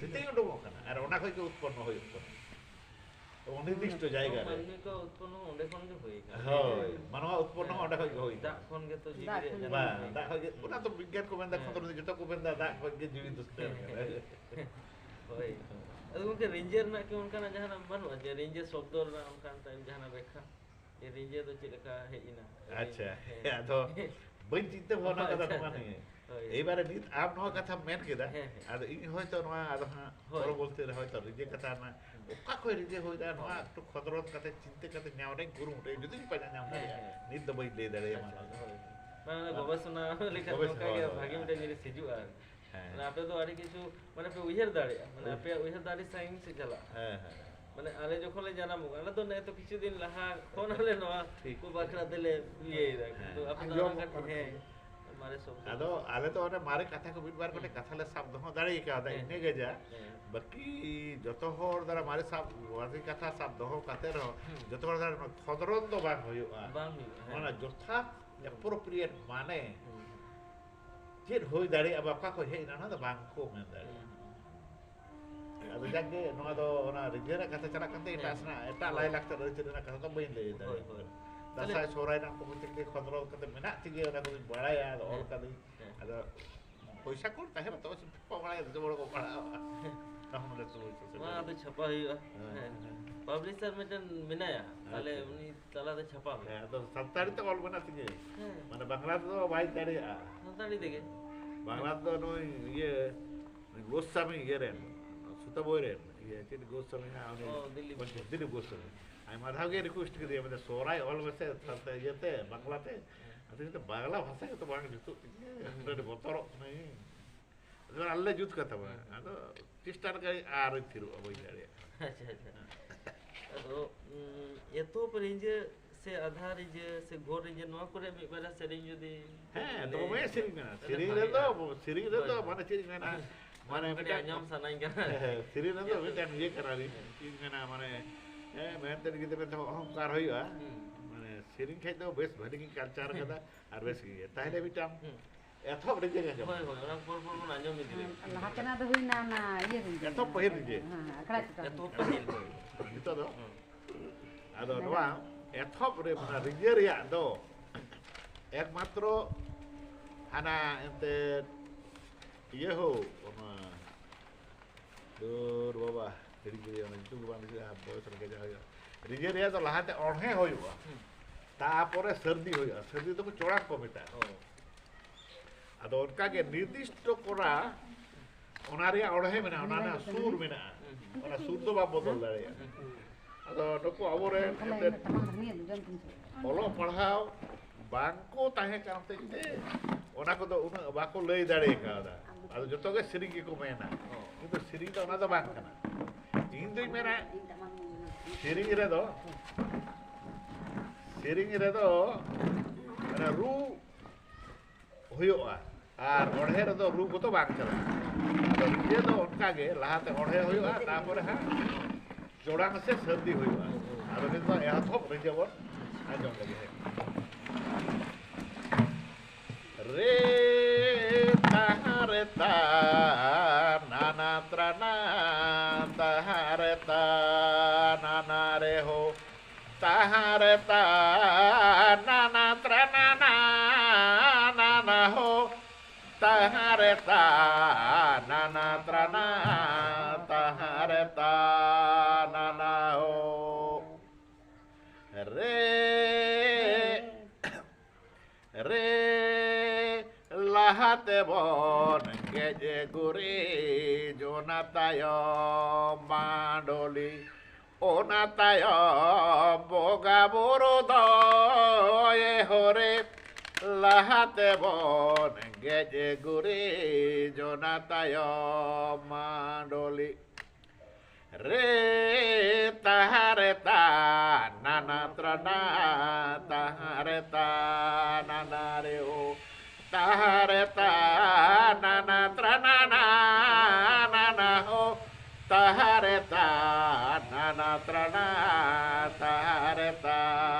ᱥᱮᱛᱮᱧ ᱩᱰᱩᱠᱚᱜ ᱠᱟᱱᱟ ᱟᱨ ᱚᱱᱟ ᱠᱷᱚᱡ ᱜᱮ ᱩᱛᱯᱚᱱᱱᱚ ᱦᱩᱭᱩᱜ ᱠᱟᱱᱟ ᱚᱱᱤᱨᱫᱤᱥᱴᱚ ᱡᱟᱭᱜᱟ ᱨᱮ ᱢᱟᱹᱱᱢᱤ ᱠᱚ ᱩᱛᱯᱚᱱᱱᱚ ᱚᱸᱰᱮ ᱠᱷᱚᱱ ᱜᱮ ᱦᱩᱭ ᱠᱟᱱᱟ ᱦᱳᱭ ᱢᱟᱱᱣᱟ ᱩᱛᱯᱚᱱᱱᱚ ᱚᱸᱰᱮ ᱠᱷᱚᱡ ᱜᱮ ᱦᱩᱭ ᱫᱟᱜ ᱠᱟᱱᱟ ᱠᱷᱚᱱ ᱜᱮᱛᱚ ᱡᱤᱵᱤ ᱫᱟᱜ ᱨᱮᱭᱟᱜ ᱠᱷᱚᱱ ᱡᱟᱱᱟᱢ ᱵᱟᱝ ᱦᱩᱭ ᱫᱟᱜ ᱠᱷᱚᱡ ᱜᱮ ᱠᱟᱱᱟ ᱚᱱᱟ ᱫᱚ ᱵᱤᱜᱽᱜᱟᱱ ᱠᱚ ᱢᱮᱱᱫᱟ ᱠᱷᱚᱸᱫᱽᱨᱚᱸᱫᱽ ᱡᱚᱛᱚ ᱠᱚ ᱢᱮᱱᱫᱟ ᱫᱟᱜ ᱠᱷᱚᱡ ᱜᱮ ᱡᱤᱣᱤ ᱫᱚ ᱥᱩᱥᱴᱟᱹᱣ ᱠᱟᱱᱟ ᱦᱳᱭ ᱟᱫᱚ ᱜᱚᱝᱠᱮ ᱨᱤᱸᱡᱷᱟᱹ ᱨᱮᱱᱟᱜ ᱠᱤ ᱚᱱᱠᱟᱱᱟᱜ ᱡᱟᱦᱟᱱᱟᱜ ᱵᱟᱹᱱᱩᱜᱼᱟ ᱡᱮ ᱨᱤᱸᱡᱷᱟᱹ ᱥᱚᱵᱫᱚ ᱨᱮᱱᱟᱜ ᱚᱱᱠᱟᱱ ᱡᱟᱦᱟᱱᱟᱜ ᱵᱮᱠᱷᱟ ᱡᱮ ᱨᱤᱸᱡᱷᱟᱹ ᱫᱚ ᱪᱮᱫ ᱞᱮᱠᱟ ᱦᱮᱡ ᱮᱱᱟ ᱟᱪᱪᱷᱟ ᱟᱫᱚ ᱵᱟᱹᱧ ᱪᱤᱱᱛᱟᱹ ᱵᱷᱟᱵᱽᱱᱟ ᱠᱟᱫᱟ ᱟᱪᱪᱷᱟ ᱱᱚᱣᱟ ᱱᱤᱭᱮ ᱦᱳᱭ এইবারে ᱱᱤᱛ ᱟᱢ ᱱᱚᱣᱟ ᱠᱟᱛᱷᱟᱢ ᱢᱮᱱ ᱠᱮᱫᱟ ᱦᱮᱸ ᱦᱮᱸ ᱟᱫᱚ ᱤᱧ ᱦᱚᱭᱛᱚ ᱱᱚᱣᱟ ᱟᱫᱚ ᱦᱟᱸᱜ ᱦᱳᱭ ᱯᱚᱨᱚᱵᱚᱨᱛᱤ ᱨᱮ ᱦᱚᱭᱛᱚ ᱨᱤᱡᱮ ᱠᱟᱛᱷᱟ ᱨᱮᱱᱟᱜ ᱚᱠᱟ ᱠᱷᱚᱡ ᱨᱤᱡᱮ ᱦᱩᱭ ᱫᱟᱲᱮᱭᱟᱜᱼᱟ ᱱᱚᱣᱟ ᱮᱠᱴᱩ ᱠᱷᱚᱸᱫᱽᱨᱚᱸᱫᱽ ᱠᱟᱛᱮ ᱪᱤᱱᱛᱟᱹ ᱠᱟᱛᱮ ᱧᱟᱢ ᱨᱮᱧ ᱠᱩᱨᱩᱢᱩᱴᱩᱭᱟ ᱡᱩᱫᱤᱧ ᱯᱟᱸᱡᱟ ᱧᱟᱢ ᱦᱮᱸ ᱫᱟᱲᱮᱭᱟᱜᱼᱟ ᱦᱮᱸ ᱱᱤᱛ ᱫᱚ ᱵᱟᱹᱧ ᱞᱟᱹᱭ ᱫᱟᱲᱮᱭᱟᱢᱟ ᱟᱪᱪᱷᱟ ᱱᱚᱣᱟ ᱦᱳᱭ ᱫᱚ ᱢᱟᱱᱮ ᱜᱚᱵᱮষণᱟ ᱞᱮᱠᱷᱟᱱ ᱱᱚᱝᱠᱟ ᱜᱮ ᱦᱳᱭ ᱵᱷᱟᱜᱮ ᱦᱳᱭ ᱢᱤᱫᱴᱮᱱ ᱡᱤᱱᱤᱥ ᱦᱤᱡᱩᱜᱼᱟ ᱦᱮᱸ ᱢᱟᱱᱮ ᱟᱯᱮ ᱫᱚ ᱟᱹᱰᱤ ᱠᱤᱪᱷᱩ ᱢᱟᱱᱮ ᱯᱮ ᱩᱭᱦᱟᱹᱨ ᱫᱟᱲᱮᱭᱟᱜᱼᱟ ᱢᱟᱱᱮ ᱟᱯᱮᱭᱟᱜ ᱩᱭᱦᱟᱹᱨ ᱫᱚ ᱟᱹᱰᱤ ᱥᱟᱺᱜᱤᱧ ᱥᱮᱫ ᱪᱟᱞᱟᱜᱼᱟ ᱦᱮᱸ ᱦᱮᱸ ᱢᱟᱱᱮ ᱟᱞᱮ ᱡᱚᱠᱷᱚᱱ ᱞᱮ ᱡᱟᱱᱟᱢᱚᱜ ᱟᱞᱮ ᱫᱚ ᱱᱮᱜᱼᱮ ᱛᱚ ᱠᱤᱪᱷᱩ ᱫᱤᱱ ᱞᱟᱦᱟ ᱠᱷᱚᱱ ᱟᱞᱮ ᱱᱚᱣᱟ ᱴᱷᱤᱠ ᱠᱚ ᱵᱟᱠᱷᱨᱟ ᱛᱮᱞᱮ ᱤᱭᱟᱹᱭᱮᱫᱟ ᱦᱮᱸ ᱠᱤᱱᱛᱩ ᱟᱯᱮ ᱫᱚ ᱟᱸᱡᱚᱢᱚᱜ ᱚᱱᱟ ᱠᱟᱱᱟ ᱦᱮᱸ ᱢᱟᱨᱮ ᱥᱚᱵᱫᱚ ᱟᱫᱚ ᱟᱞᱮ ᱫᱚ ᱚᱱᱮ ᱢᱟᱨᱮ ᱠᱟᱛᱷᱟ ᱠᱚ ᱢᱤᱫ ᱵᱟᱨ ᱜᱚᱴᱮᱡ ᱠᱟᱛᱷᱟ ᱞᱮ ᱥᱟᱵ ᱫᱚᱦᱚ ᱫᱟᱲᱮ ᱠᱟᱣᱫᱟ ᱦᱮᱸ ᱤᱱᱟᱹᱜᱮ ᱡᱟ ᱦᱮᱸ ᱵᱟᱹᱠᱤ ᱡᱚᱛᱚ ᱦᱚᱲ দ্বারা ᱢᱟᱨᱮ ᱥᱟᱵ ᱢᱟᱨᱮ ᱠᱟᱛᱷᱟ ᱥᱟᱵ ᱫᱚᱦᱚ ᱠᱟᱛᱮ ᱨᱮᱦᱚᱸ ᱡᱚᱛᱚ ᱦᱚᱲ দ্বারা ᱠᱷᱚᱸᱫᱽᱨᱚᱸᱫᱽ ᱫᱚ ᱵᱟᱝ ᱦᱩᱭᱩᱜᱼᱟ ᱵᱟᱝ ᱦᱩᱭᱩᱜᱼᱟ ᱦᱮᱸ ᱚᱱᱟ ᱡᱚᱛᱷᱟᱛ ᱮᱯᱨᱳᱯᱨᱤᱭᱮᱴ ᱢᱟᱱᱮ ᱪᱮᱫ ᱦᱩᱭ ᱫᱟᱲᱮᱭᱟᱜᱼᱟ ᱵᱟ ᱚᱠᱟ ᱠᱷᱚᱡ ᱦᱮᱡ ᱮᱱᱟ ᱚᱱᱟ ᱫᱚ ᱵᱟᱝ ᱠᱚ ᱢᱮᱱ ᱫᱟᱲᱮᱭᱟᱜᱼᱟ ᱟᱫᱚ ᱡᱟᱠᱜᱮ ᱱᱚᱣᱟ ᱫᱚ ᱚᱱᱟ ᱨᱤᱡᱷᱟᱹ ᱨᱮᱱᱟᱜ ᱠᱟᱛᱷᱟ ᱪᱟᱞᱟᱜ ᱠᱟᱱᱛᱮ ᱮᱴᱟᱜ ᱥᱮᱱᱟᱜ ᱮᱴᱟᱜ ᱞᱟᱭᱼᱞᱟᱠᱪᱟᱨ ᱟᱹᱨᱤᱪᱟᱹᱞᱤ ᱨᱮᱱᱟᱜ ᱠᱟᱛᱷᱟ ᱫᱚ ᱵᱟᱹᱧ ᱞᱟᱹᱭ ᱦᱳᱭ ᱫᱟᱲᱮᱭᱟᱜ ᱦᱳᱭ ᱠᱟᱱᱟ ᱛᱟᱦᱞᱮ ᱫᱟᱸᱥᱟᱭ ᱥᱚᱦᱨᱟᱭ ᱨᱮᱱᱟᱜ ᱠᱚ ᱛᱮᱜᱮ ᱠᱷᱚᱸᱫᱽᱨᱚᱸᱫᱽ ᱠᱟᱛᱮ ᱢᱮᱱᱟᱜ ᱛᱮᱜᱮ ᱚᱱᱟ ᱠᱚᱫᱚᱧ ᱵᱟᱲᱟᱭᱟ ᱟᱫᱚ ᱚᱞ ᱠᱟᱹᱫᱟᱹᱧ ᱦᱮᱸ ᱟᱫᱚ ᱯᱚᱭᱥᱟ ᱠᱚ ᱛᱟᱦᱮᱱᱟ ᱛᱚᱵᱮ ᱥᱮ ᱠᱚ ᱵᱟᱲᱟᱭᱟ ᱡᱚᱛᱚ ᱦᱚᱲ ᱠᱚ ᱯᱟᱲᱦᱟᱜᱼᱟ ᱛᱟᱦᱚᱞᱮ ᱛᱩᱵᱩ ᱱᱚᱣᱟ ᱟᱫᱚ ᱪᱷᱟᱯᱟ ᱦᱩᱭᱩᱜᱼᱟ ᱦᱮᱸ ᱯᱟᱵᱽᱞᱤᱥᱟᱨ ᱢᱤᱫᱴᱮᱱ ᱢᱮᱱᱟᱭᱟ ᱛᱟᱦᱞᱮ ᱟᱪᱪᱷᱟ ᱩᱱᱤ ᱛᱟᱞᱟᱛᱮ ᱪᱷᱟᱯᱟ ᱦᱮᱸ ᱦᱩᱭᱩᱜᱼᱟ ᱟᱫᱚ ᱥᱟᱱᱛᱟᱲᱤ ᱛᱮ ᱚᱞ ᱢᱮᱱᱟᱜ ᱛᱤᱧᱟᱹ ᱦᱮᱸ ᱢᱟᱱᱮ ᱵᱟᱝᱞᱟ ᱛᱮᱫᱚ ᱵᱟᱭ ᱫᱟᱲᱮᱭᱟᱜᱼᱟ ᱥᱟᱱᱛᱟᱲᱤ ᱛᱮᱜᱮ ᱵᱟᱝᱞᱟ ᱛᱮᱫᱚ ᱱᱩᱭ ᱤᱭᱟᱹ ᱜᱳস্বামী ᱤᱭᱟᱹ ᱨᱮᱱ ᱥᱩᱛᱟ ᱵᱳᱭ ᱨᱮᱱ ᱤᱭᱟᱹ ᱪᱮᱫ ᱜᱳস্বামী ᱦᱟᱸᱜ ᱚ ᱩᱱᱤ ᱫᱤᱞᱤᱯ ᱫᱤᱞᱤᱯ ᱜᱳস্বামী ᱟᱭᱢᱟ ᱫᱷᱟᱣ ᱜᱮ ᱨᱤᱠᱩᱭᱮᱥᱴ ᱠᱮᱫᱮᱭᱟ ᱢᱟᱱᱮ ᱥᱚᱦᱨᱟᱭ ᱚᱞ ᱢᱮᱥᱮ ᱤᱭᱟᱹᱛᱮ ᱵᱟᱝᱞᱟᱛᱮ ᱟᱫᱚ ᱱᱤᱛᱚᱜ ᱵᱟᱝᱞᱟ ᱵᱷᱟষᱟ ᱜᱮᱛᱚ ᱵᱟᱝ ᱡᱩᱛᱩᱜ ᱛᱤᱧᱟᱹ ᱟᱹᱰᱤ ᱵᱚᱛᱚᱨᱚᱜ ᱠᱟᱹᱱᱟᱹᱧ ᱟᱫᱚ ᱟᱞᱮ ᱡᱩᱛ ᱠᱟᱛᱟᱢᱟ ᱟᱫᱚ ᱪᱮᱥᱴᱟ ᱞᱮᱠᱟ ᱟᱨᱤᱧ ᱛᱷᱤᱨᱚᱜᱼᱟ ᱵᱟᱹᱧ ᱫᱟᱲᱮᱭᱟᱜᱼᱟ ᱟᱪᱪᱷᱟ ᱟᱪᱪᱷᱟ ᱟᱫᱚ ᱮᱛᱚᱦᱚᱵ ᱨᱤᱸᱡᱷᱟᱹ ᱥᱮ ᱟᱫᱷᱟ ᱨᱤᱸᱡᱷᱟᱹ ᱥᱮ ᱜᱷᱳᱨ ᱨᱤᱸᱡᱷᱟᱹ ᱱᱚᱣᱟ ᱠᱚᱨᱮ ᱢᱤᱫ ᱵᱟᱨᱭᱟ ᱥᱮᱨᱮᱧ ᱡᱩᱫᱤ ᱦᱮᱸ ᱞᱟᱹᱭ ᱫᱚᱢᱮ ᱥᱮᱨᱮᱧ ᱢᱮᱱᱟᱜᱼᱟ ᱛᱟᱦᱞᱮ ᱥᱮᱨᱮᱧ ᱦᱳᱭ, ᱨᱮᱫᱚ ᱦᱳᱭ. ᱢᱟᱱᱮ ᱪᱮᱫ ᱤᱧ ᱢᱮᱱᱟ ᱢᱟᱱᱮ ᱠᱟᱹᱴᱤᱡ ᱢᱤᱫᱴᱟᱝ ᱟᱸᱡᱚᱢ ᱥᱟᱱᱟᱧ ᱠᱟᱱᱟ ᱥᱮᱨᱮᱧ ᱨᱮᱫᱚ ᱢᱤᱫᱴᱟᱝ ᱤᱭᱟᱹ ᱠᱟᱱᱟ ᱪᱮᱫ ᱤᱧ ᱢᱮᱱᱟ ᱢᱟᱱᱮ ᱢᱮᱱᱛᱮ ᱜᱤᱫᱽᱨᱟᱹ ᱢᱮᱱᱛᱮ ᱚᱦᱚᱝᱠᱟᱨ ᱦᱩᱭᱩᱜᱼᱟ ᱢᱟᱱᱮ ᱥᱮᱨᱮᱧ ᱠᱷᱟᱡ ᱫᱚ ᱵᱮᱥ ᱵᱷᱟᱹᱞᱤ ᱜᱤᱧ ᱠᱟᱞᱪᱟᱨ ᱠᱟᱫᱟ ᱟᱨ ᱵᱮᱥ ᱜᱮ ᱛᱟᱦᱞᱮ ᱢᱤᱫᱴᱟᱝ ᱮᱛᱚᱦᱚᱵ ᱨᱮᱜᱮ ᱟᱸᱡᱚᱢ ᱦᱳᱭ ᱦᱳᱭ ᱚᱱᱟ ᱯᱚᱨ ᱯᱚᱨ ᱵᱚᱱ ᱟᱸᱡᱚᱢ ᱤᱫᱤ ᱞᱮᱜᱮ ᱞᱟᱦᱟ ᱛᱮᱱᱟᱜ ᱫᱚ ᱦᱩᱭᱱᱟ ᱚᱱᱟ ᱤᱭᱟᱹ ᱨᱮ ᱮᱛᱚᱦᱚᱵ ᱯᱟᱹᱦᱤᱞ ᱨᱮᱜᱮ ᱦᱮᱸ ᱟᱠᱷᱲᱟ ᱪᱮᱛᱟᱱ ᱮᱛᱚᱦᱚᱵ ᱯᱟᱹᱦᱤᱞ ᱱᱤᱛᱚᱜ ᱫᱚ ᱟᱫᱚ ᱱᱚᱣᱟ ᱮᱛᱚᱦᱚᱵ ᱨᱮ ᱚᱱᱟ ᱨᱤᱸᱡᱷᱟᱹ ᱨᱮᱭᱟᱜ ᱫᱚ ᱮᱠᱢᱟᱛᱨᱚ ᱦᱟᱱᱟ ᱮᱱᱛᱮᱫ ᱤᱭᱟᱹ ᱦᱳ ᱚᱱᱟ ᱫᱩᱨ ᱵᱟᱵᱟ ᱦᱤᱲᱤᱧ ᱠᱮᱫᱮᱭᱟ ᱚᱱᱟ ᱧᱩᱛᱩᱢ ᱜᱮ ᱵᱟᱝ ᱫᱤᱥᱟᱹᱜᱼᱟ ᱵᱚᱭᱚᱥ ᱨᱮᱜᱮ ᱡᱟ ᱦᱩᱭᱩᱜᱼᱟ ᱨᱤᱸᱡᱷᱟᱹ ᱨᱮᱭᱟᱜ ᱫᱚ ᱞᱟᱦᱟᱛᱮ ᱚᱬᱦᱮ ᱦᱩᱭᱩᱜᱼᱟ ᱛᱟᱯᱚᱨᱮ ᱥᱟᱹᱨᱫᱤ ᱦᱩᱭᱩᱜᱼᱟ ᱥᱟᱹᱨᱫᱤ ᱫᱚᱠᱚ ᱪᱚᱲᱟᱠ ᱠᱚ ᱢᱮᱛᱟᱜᱼᱟ ᱟᱫᱚ ᱚᱱᱠᱟᱜᱮ ᱱᱤᱨᱫᱤᱥᱴᱚ ᱠᱚᱨᱟ ᱚᱱᱟ ᱨᱮᱭᱟᱜ ᱚᱬᱦᱮ ᱢᱮᱱᱟᱜᱼᱟ ᱚᱱᱟ ᱨᱮᱭᱟᱜ ᱥᱩᱨ ᱢᱮᱱᱟᱜᱼᱟ ᱚᱱᱟ ᱥᱩᱨ ᱫᱚ ᱵᱟᱢ ᱵᱚᱫᱚᱞ ᱫᱟᱲᱮᱭᱟᱜᱼᱟ ᱟᱫᱚ ᱱᱩᱠᱩ ᱟᱵᱚᱨᱮᱱ ᱮᱱᱛᱮᱫ ᱚᱞᱚᱜ ᱯᱟᱲᱦᱟᱣ ᱵᱟᱝᱠᱚ ᱛᱟᱦᱮᱸ ᱠᱟᱱ ᱦᱚᱛᱮᱡ ᱛᱮ ᱚᱱᱟ ᱠᱚᱫᱚ ᱩᱱᱟᱹᱜ ᱵᱟᱠᱚ ᱞᱟᱹᱭ ᱫᱟᱲᱮ ᱠᱟᱣᱫᱟ ᱟᱫᱚ ᱡᱚᱛᱚ ᱜᱮ ᱥᱮᱨᱮᱧ ᱜᱮᱠᱚ ᱢᱮᱱᱟ ᱠᱤᱱᱛᱩ ᱥᱮᱨᱮᱧ ᱫᱚ ᱚᱱᱟ ᱫᱚ ᱵᱟᱝ ᱠᱟᱱᱟ ᱤᱧ ᱫᱩᱧ ᱢᱮᱱᱟ ᱥᱮᱨᱮᱧ ᱨᱮᱫᱚ ᱢᱟᱱᱮ ᱨᱩ ᱦᱩᱭᱩᱜᱼᱟ ᱟᱨ ᱚᱬᱦᱮ ᱨᱮᱫᱚ ᱨᱩ ᱠᱚᱫᱚ ᱵᱟᱝ ᱪᱟᱞᱟᱜᱼᱟ ᱟᱫᱚ ᱨᱤᱸᱡᱷᱟᱹ ᱫᱚ ᱚᱱᱠᱟᱜᱮ ᱞᱟᱦᱟᱛᱮ ᱚᱬᱦᱮ ᱦᱩᱭᱩᱜᱼᱟ ᱛᱟᱯᱚᱨᱮ ᱦᱟᱸᱜ ᱪᱚᱲᱟᱝ ᱥᱮ ᱥᱟᱹᱨᱫᱤ ᱦᱩᱭᱩᱜᱼᱟ ᱟᱫᱚ ᱱᱤᱛᱚᱜ ᱮᱛᱚᱦᱚᱵ ᱨᱤᱸᱡᱷᱟᱹ ᱵᱚᱱ ᱟᱸᱡᱚᱢ ᱞᱮᱜᱮ রে তাহারে তা নানা ত্রানা তাহারে তা নানা রে হো তাহারে তা নানা ত্রানা নানা হো তাহারে তা নানা ত্রানা তাহারে তা নানা হো রে রে লাহাতে বন গেজে গুরে জোনা তায়ম মাডলি ওনা তায়ম বগা বড় দয়ে হরে লাহাতে বন গেজে গুরে জোনা তায়ম মাডলি রে তাহারে তা নানা ত্রানা তাহারে তা নানা রে ও তাহারে তা নানা ত্রানা নানা হো তাহারে তা নানা ত্রানা তাহারে তা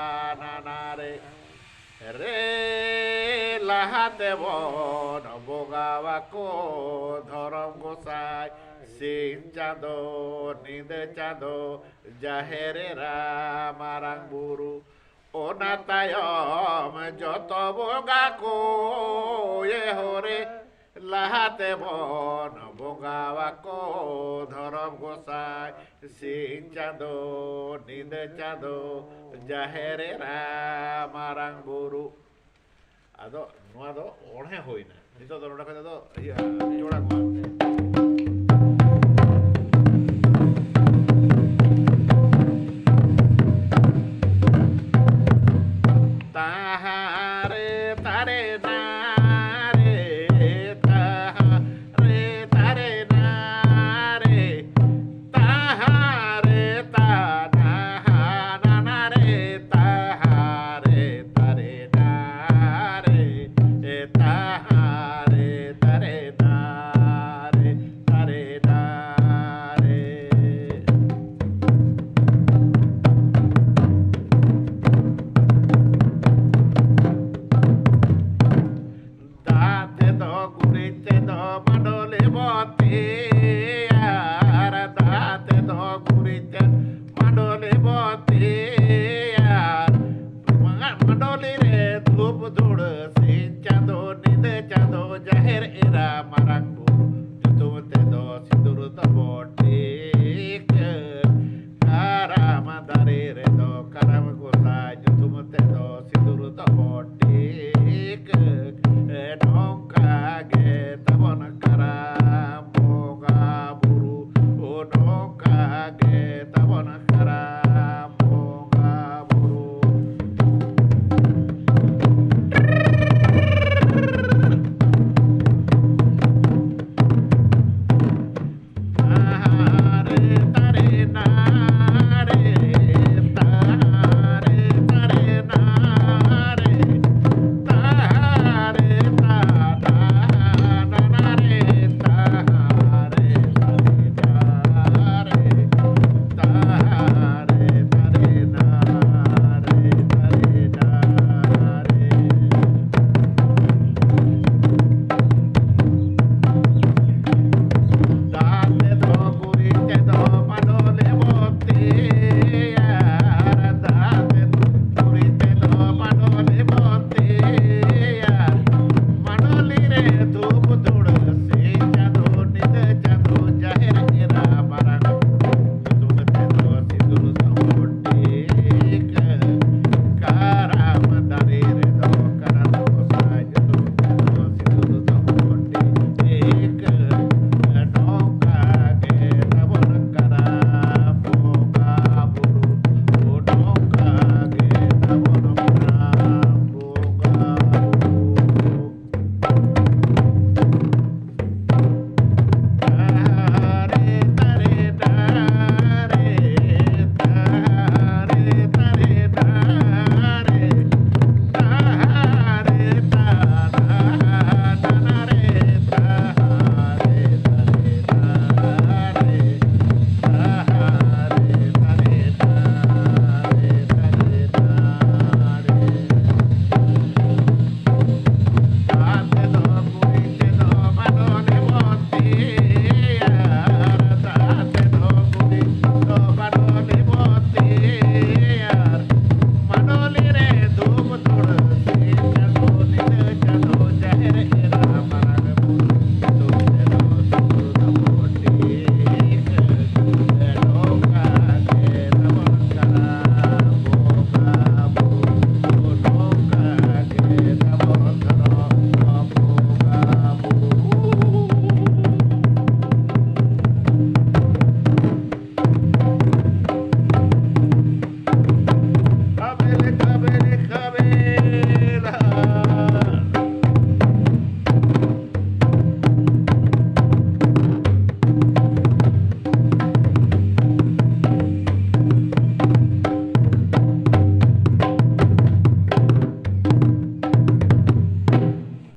নানা রে রে লাহাতে বন বগাওয়াকো ধরম গোসাই Sing chando nida chando jaherera marang buru ona tayom joto bonga ko ye hore lahate bon bonga wako dharam gosai sing chando nida chando jaherera marang buru ado noa do orhe hoina nito do noda kata do iya jorak ma tahare tare nare tahare tare nare tahare tana nare tahare tare nare tahare tare nare tare nare Date do gurite do madole bote yar date do gurite madole bote yar madole re dhup dhud sin chando nide chando jaher era marangbu jutumte do sindur do bote karam dare re do karam gosa jutumte do sindur do bote nongka ge tabon karam boga buru nongka ge tabon karam boga buru Hare tare na